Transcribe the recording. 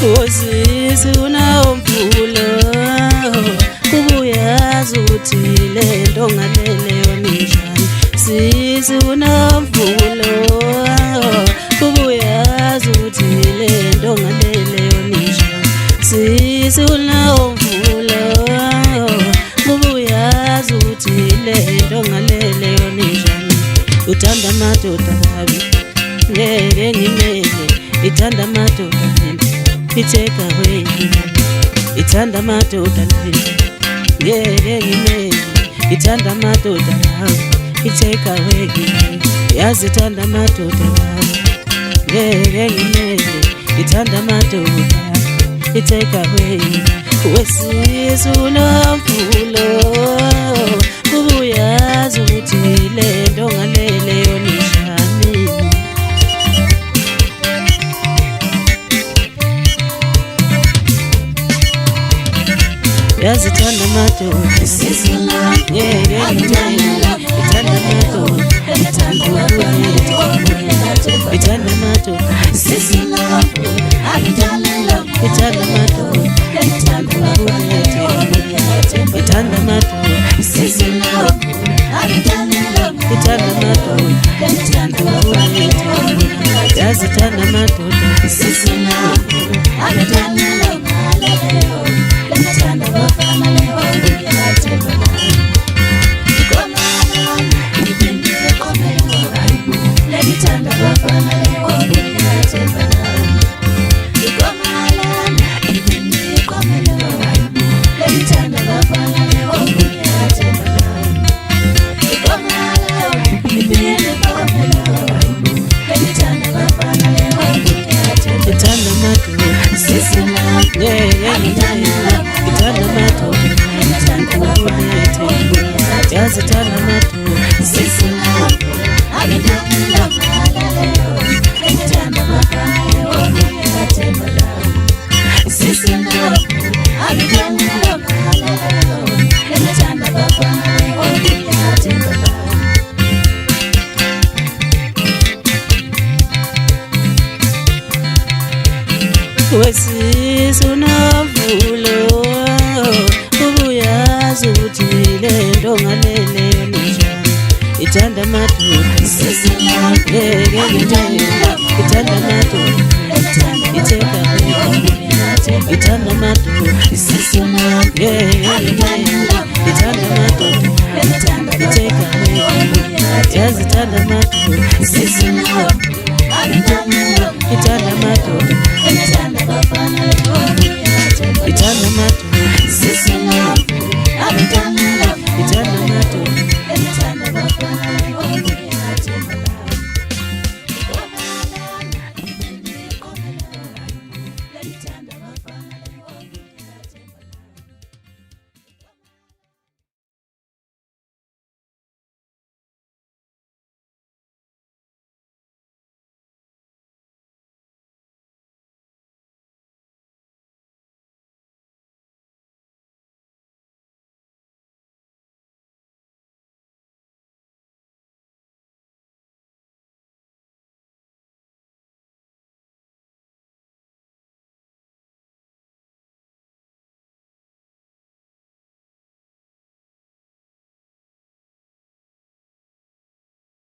Usisi unomvulo kubuyazi ukuthi lento ngalele yonijani. Sisi unomvulo kubuyazi ukuthi lento ngalele yonijani. Sisi unomvulo kubuyazi ukuthi lento ngalele yonijani. Uthanda madoda kabi ngeke ngimele, ithanda madoda iteka away. Ithanda madoda ngeke ngimele, ithanda madoda iteka away. Yazithanda madoda ngeke ngimele, ithanda madoda iteka away. Wesisi unomvulo kubuyazi ukuthi lento ngalele yonijani. Yazithanda madoda ngeke ngimele, ithanda madoda ithanda madoda ithanda madoda ithanda madoda ithanda madoda yazithanda madoda. Wesisi unomvulo kubuyazi ukuthi lento ngalele yonijani. Ithanda madoda ngeke ngimele, ithanda madoda iteka away. Ithanda madoda ngeke ngimele, ithanda madoda iteka away. Yazithanda madoda